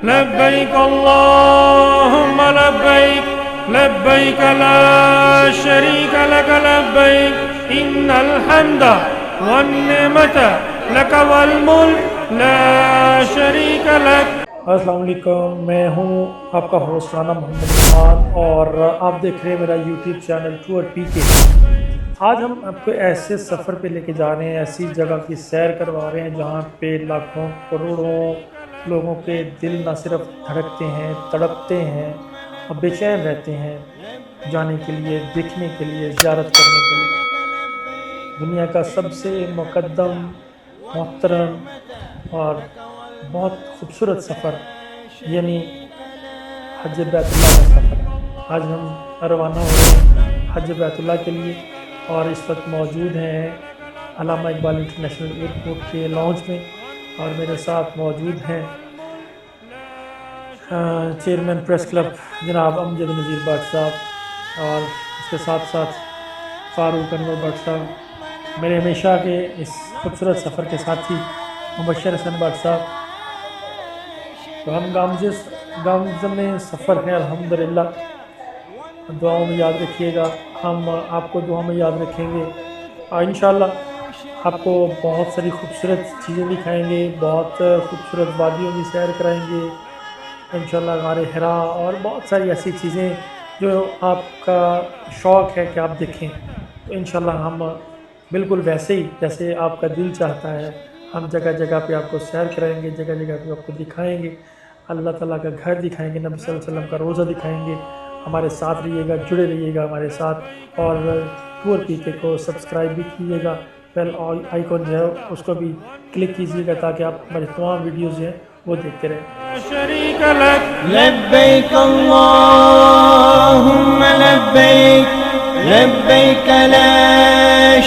لبيك اللهم لبيك لبيك لا شريك لك لبيك إن الحمد والنعمة لك والملك لا شريك لك. السلام علیکم، میں ہوں آپ کا ہوسٹ رانا محمد خان اور آپ دیکھ رہے ہیں میرا یوٹیوب چینل ٹور پی کے. آج ہم آپ کو ایسے سفر پہ لے کے جا رہے ہیں، ایسی جگہ کی سیر کروا رہے ہیں جہاں پہ لاکھوں کروڑوں لوگوں کے دل نہ صرف دھڑکتے ہیں، تڑپتے ہیں اور بے چین رہتے ہیں جانے کے لیے، دیکھنے کے لیے، زیارت کرنے کے لیے. دنیا کا سب سے مقدم، محترم اور بہت خوبصورت سفر یعنی حج بیت اللہ کا سفر. آج ہم روانہ ہو رہے ہیں حج بیت اللہ کے لیے اور اس وقت موجود ہیں علامہ اقبال انٹرنیشنل ایئرپورٹ کے لانچ میں، اور میرے ساتھ موجود ہیں چیئرمین پریس کلب جناب امجد نذیر بٹ صاحب، اور اس کے ساتھ ساتھ فاروق انور بٹ صاحب، میرے ہمیشہ کے اس خوبصورت سفر کے ساتھی مبشر حسن بٹ صاحب. تو ہم گامزن سفر ہیں الحمدللہ. دعاؤں میں یاد رکھیے گا، ہم آپ کو دعاؤں میں یاد رکھیں گے اور انشاءاللہ آپ کو بہت ساری خوبصورت چیزیں دکھائیں گے، بہت خوبصورت وادیوں کی سیر کرائیں گے انشاءاللہ، غار حرا اور بہت ساری ایسی چیزیں جو آپ کا شوق ہے کہ آپ دیکھیں. تو انشاءاللہ ہم بالکل ویسے ہی جیسے آپ کا دل چاہتا ہے ہم جگہ جگہ پہ آپ کو سیر کرائیں گے، جگہ جگہ پہ آپ کو دکھائیں گے، اللہ تعالیٰ کا گھر دکھائیں گے، نبی صلی اللہ علیہ وسلم کا روزہ دکھائیں گے. ہمارے ساتھ رہیے گا، جڑے رہیے گا ہمارے ساتھ، اور ٹور پی کے کو سبسکرائب بھی کیجیے گا، بیل آئیکن جو ہے اس کو بھی کلک کیجیے گا تاکہ آپ ہمارے تمام ویڈیوز جو ہیں وہ دیکھتے رہیں. شريك لك لبيك اللهم لبيك لبيك لا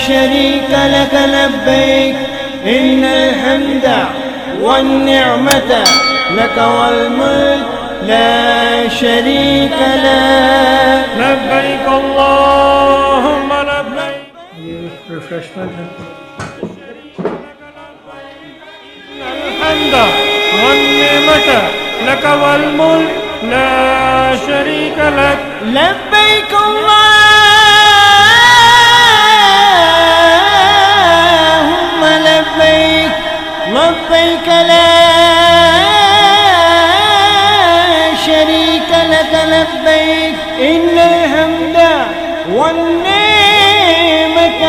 شريك لك لبيك إن الحمد والنعمة لك والملك لا شريك لك لبيك اللهم لبيك. یہ ریفریشمنٹ ہے. الحمد والنعمة لك والملك لا شريك لك لبيك اللهم لبيك لبيك لا شريك لك لبيك إن الحمد والنعمة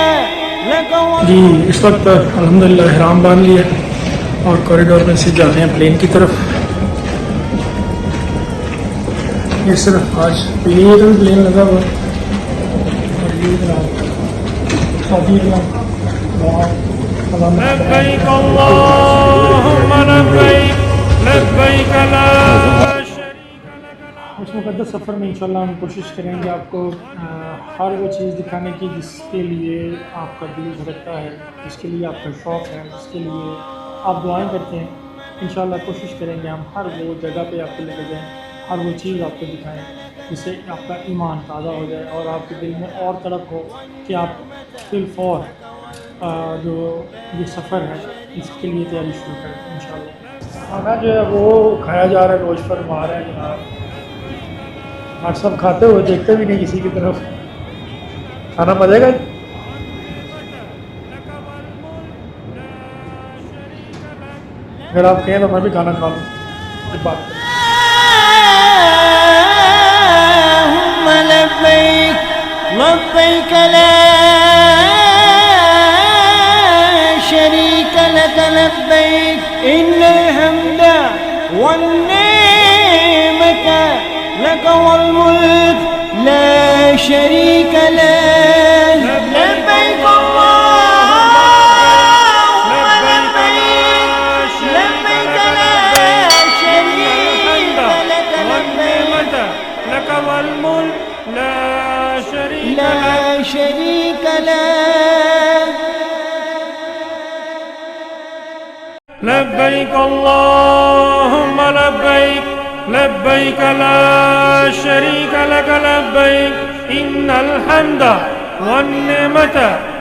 لك جی اس وقت الحمدللہ احرام باندھ لیا اور کوریڈور میں سے جا رہے ہیں پلین کی طرف. یہ صرف آج پلین لگا ہوا اور یہ شادی لبيك اللهم لبيك لبيك لا شريك اس مقدس سفر میں انشاءاللہ ہم کوشش کریں گے آپ کو ہر وہ چیز دکھانے کی جس کے لیے آپ کا دل دھڑکتا ہے، جس کے لیے آپ کا شوق ہے، جس کے لیے آپ دعائیں کرتے ہیں. انشاءاللہ کوشش کریں گے ہم ہر وہ جگہ پہ آپ کو لے کے جائیں، ہر وہ چیز آپ کو دکھائیں جس سے آپ کا ایمان تازہ ہو جائے اور آپ کے دل میں اور تڑپ ہو کہ آپ بالفور جو یہ سفر ہے اس کے لیے تیاری شروع کریں انشاءاللہ. کھانا جو ہے وہ کھایا جا رہا ہے، گوشت پر مار رہے ہیں جناب. آپ سب کھاتے ہوئے دیکھتے بھی نہیں کسی کی طرف. کھانا مزے گا. اگر آپ کہیں تو میں بھی کھانا کھا لوں. بات کریں. اللهم لبيك لبيك لا شريك لك لبيك إن الحمد والنعمة لك والملك لا شريك لك لبيك اللهم لبيك لبيك لا شريك لك لبيك لك والملك لا شريك لك لبيك اللهم لبيك لبيك لا شريك لك لبيك إن الحمد والنعمة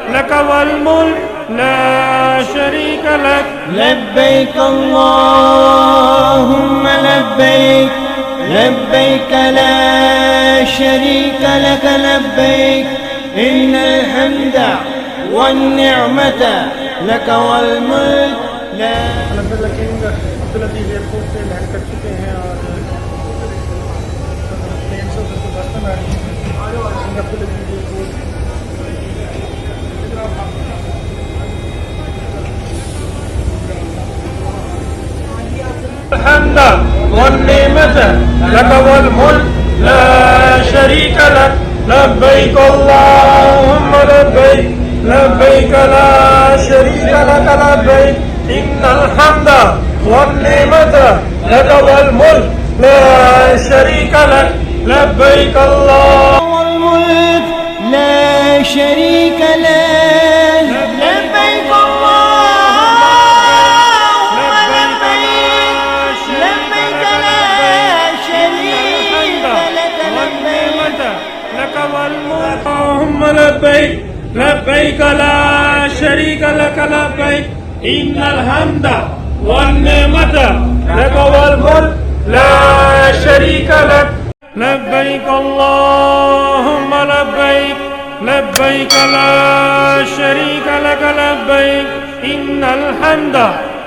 لك والملك لا شريك لك لبيك اللهم لبيك لبيك لا شريك لك لبيك إن الحمد والنعمة لك والملك لا الحمدللہ کنگ عبدالعزیز ایئرپورٹ سے لینڈ کر چکے ہیں اور پلین سے اتر کے بس میں بیٹھ گئے ہیں کنگ عبدالعزیز ایئرپورٹ الحمد والنعمة لك والملك لا شريك لك لبيك اللهم لبيك لبيك لا شريك لك لبيك إن الحمد والنعمة لك والملك لا شريك لك لبيك الله والملك لا شريك له لبيك اللهم لبيك لبيك لا شريك لك والنعمة لك والملك اللهم لبيك لبيك لا شريك لك لبيك إن الحمد والنعمة لك والملك لا شريك لك لبيك اللهم لبيك لبيك لا شريك لك لبيك إن الحمد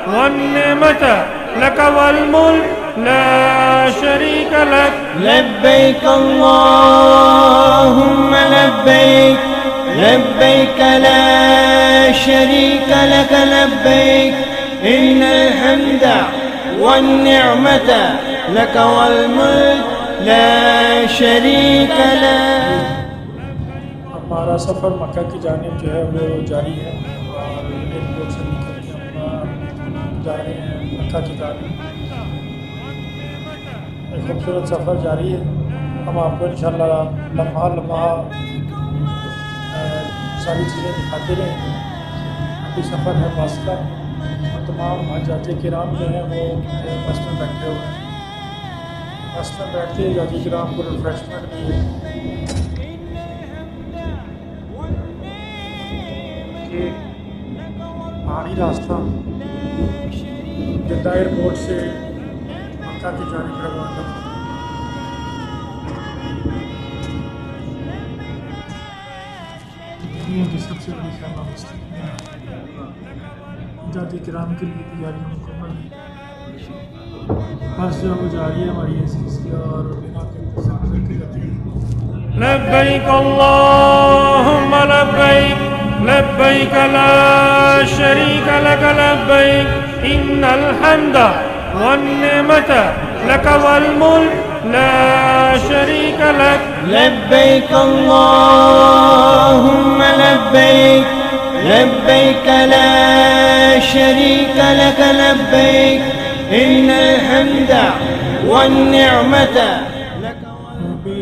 والنعمة لك والملك لا شريك لك لبيك اللهم لبيك لبيك لا شريك لك لبيك إن الحمد والنعمة لك والملك لا شريك له ہمارا سفر مکہ کی جانب جو ہے وہ جاری ہے اور ایئرپورٹ سے نکل کے ہم جا رہے ہیں مکہ کی جانب ایک خوبصورت سفر جاری ہے ہم آپ کو انشاءاللہ لمحہ لمحہ ساری چیزیں دکھاتے رہیں گے ابھی سفر ہے بس کا اور تمام حجاج کرام جو ہیں وہ بس میں بیٹھے ہوئے ہیں بس میں بیٹھتے حجاج کرام کو ریفریشمنٹ بھی ہے کہ پہاڑی راستہ جدہ ایئرپورٹ سے مکہ کی جانب روانہ تھا دنیا کی سب سے بڑی خیمہ بستی حجاج کرام کے لیے تیاریاں مکمل ہیں بس جو وہ جاری ہے ہماری ایسی اور بنا کے گزر کے جاتی ہے لبيك اللهم لبيك لبيك لا شريك لك لبيك إن الحمد والنعمة لك والملك لا شريك لك لبيك اللهم لبيك لبيك لا شريك لك لبيك إن الحمد والنعمة لك ابھی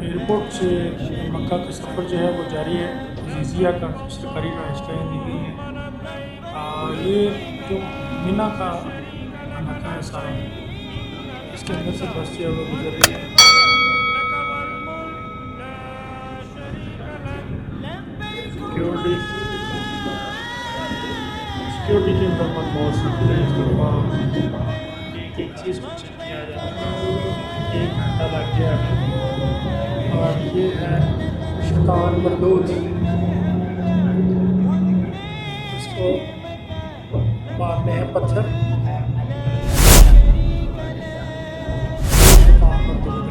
ایئرپورٹ سے مکہ کا سفر جو ہے وہ جاری ہے عزیزیہ کا سرکاری رہائش دی گئی ہے یہ جو مینا کا علاقہ ہے سارا اس کے اندر سے بس جو ہے وہ گزر رہی ہے سیکیورٹی کے انتظامات بہت سخت ہیں اس کے بعد ایک چیز کو چیک کیا جاتا ہے 1 گھنٹہ لگ گیا ہے اور یہ ہے شیطان مردود اس کو مارنے ہیں پتھر شیطان مردود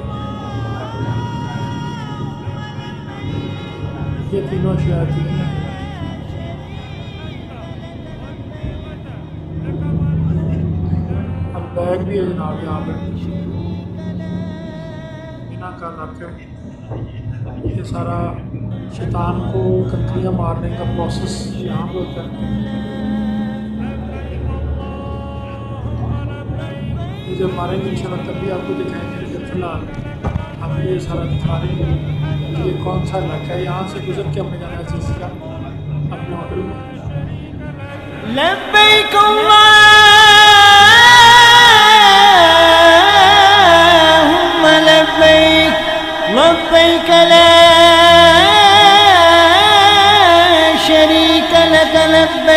یہ تینوں شیاطین ہیں اب بیگ بھی ہے جناب یہاں پہ مینا کا علاقہ یہ سارا شیطان کو کنکریاں مارنے کا پروسیس یہاں پہ ہوتا ہے یہ جب ماریں گے انشاءاللہ تب بھی آپ کو دکھائیں گے لیکن فی الحال ہم یہ سارا دکھا رہے ہیں کہ یہ کون سا علاقہ ہے یہاں سے گزر کے ہمیں جانا ہے عزیز کا اپنے ہوٹل میں لبيك اللهم لبيك لبيك لا شريك لك لبيك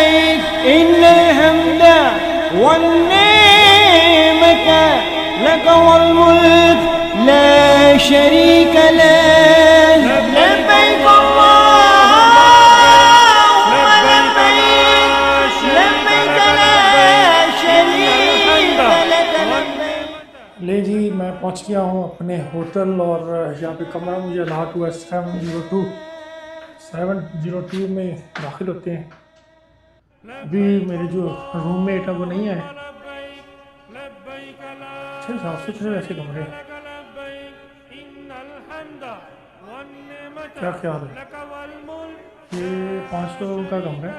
شريك له لبيك اللهم لبيك لبيك لا شريك لك لبيك. لے جی میں پہنچ گیا ہوں اپنے ہوٹل اور یہاں پہ کمرہ مجھے الاٹ ہوا ہے 702 میں داخل ہوتے ہیں. ابھی میرے جو روم میٹ ہے وہ نہیں آئے. اچھے صاف ستھرے ویسے کمرے ہیں. کیا خیال ہے؟ یہ 5 لوگوں کا کمرہ ہے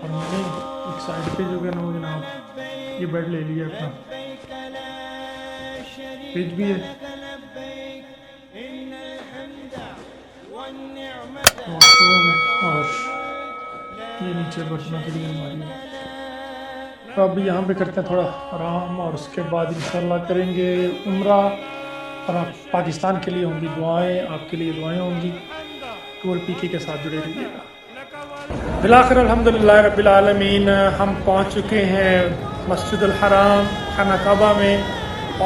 اور میں نے ایک سائڈ پہ جو ہے نا جناب یہ بیڈ لے لیا اپنا. فریج بھی ہے اور یہ نیچے برتنوں کے لیے ہماری ہے. تو اب یہاں پہ کرتے ہیں تھوڑا آرام اور اس کے بعد انشاءاللہ کریں گے عمرہ. اور پاکستان کے لیے ہوں گی دعائیں, آپ کے لیے دعائیں ہوں گی. ٹور پی کے ساتھ جڑے رہیے گا. بالآخر الحمدللہ رب العالمین ہم پہنچ چکے ہیں مسجد الحرام خانہ کعبہ میں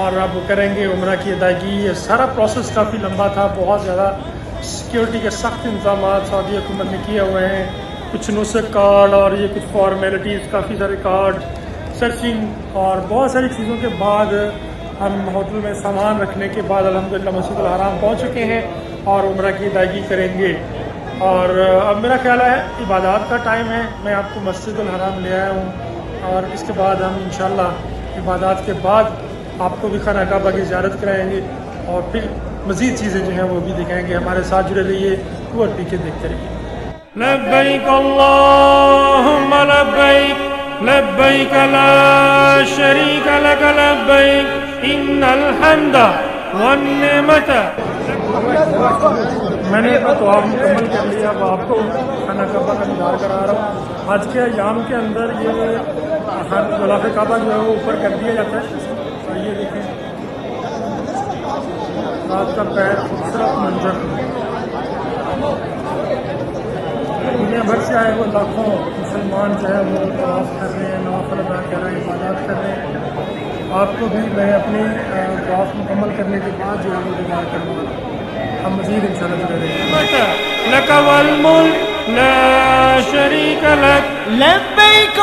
اور اب کریں گے عمرہ کی ادائیگی. یہ سارا پروسیس کافی لمبا تھا, بہت زیادہ سیکیورٹی کے سخت انتظامات سعودی حکومت نے کیے ہوئے ہیں. کچھ نسخ کارڈ اور یہ کچھ فارمیلٹیز, کافی سارے کارڈ سرچنگ اور بہت ساری چیزوں کے بعد ہم ہوٹل میں سامان رکھنے کے بعد الحمدللہ مسجد الحرام پہنچ چکے ہیں اور عمرہ کی ادائیگی کریں گے. اور اب میرا خیال ہے عبادات کا ٹائم ہے, میں آپ کو مسجد الحرام لے آیا ہوں اور اس کے بعد ہم انشاءاللہ عبادات کے بعد آپ کو بھی خانہ کعبہ کی زیارت کرائیں گے اور پھر مزید چیزیں جو ہیں وہ بھی دکھائیں گے. ہمارے ساتھ جڑے رہیے, ٹور پی کے دیکھتے رہیے. لبیک اللہم لبیک لبیک لا شریک لک لبیک ان الحمد والنعمت. میں نے اپنا طواف مکمل کر لیا. اب آپ کو خانہ کعبہ کا دیدار کرا رہا ہوں. آج کے ایام کے اندر یہ غلاف کعبہ جو ہے وہ اوپر کر دیا جاتا ہے. اور یہ دیکھیں رات کا پیر خوبصورت منظر. دنیا بھر سے آئے وہ لاکھوں مسلمان جو ہے وہ طواف کر رہے ہیں, نوافل ادا کر رہے ہیں, عبادات کر رہے ہیں. آپ کو بھی میں اپنے طواف مکمل کرنے کے بعد جو ہے وہ دیدار کروں گا. ہم مزید انشاءاللہ جڑے رہیں گے. لک والملک لا شریک لک لبیک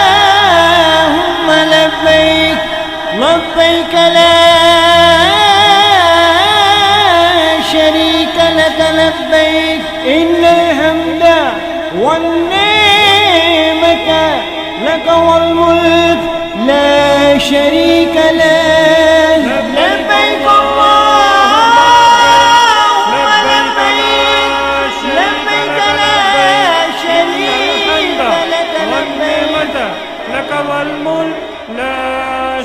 اللہم لبیک لبیک لا شریک لک لبیک ان الحمد والنعمت لک والملک لا شریک لک لبیک اللہم لبیک لبیک لا شریک لک لبیک لک والملک لا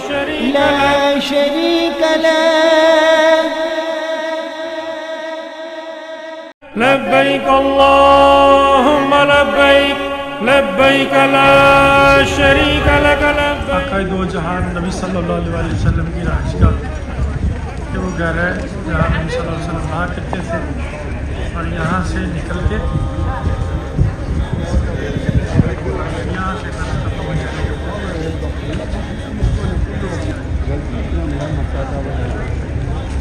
شریک لا لک شریک لک لبیک اللہم لبیک لبیک لا شریک لک لبیک. آقا دو جہان نبی صلی اللہ علیہ وسلم کی رہائش گاہ کہ وہ گھر ہے جہاں نبی صلی اللہ علیہ وسلم رہا کرتے تھے. اور یہاں سے نکل کے یہاں سے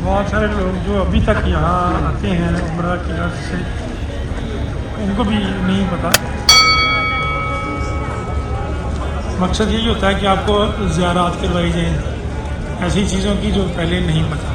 بہت سارے لوگ جو ابھی تک یہاں آتے ہیں عمرہ کی غرض سے, ان کو بھی نہیں پتہ. مقصد یہی ہوتا ہے کہ آپ کو زیارات کروائی جائیں ایسی چیزوں کی جو پہلے نہیں پتہ.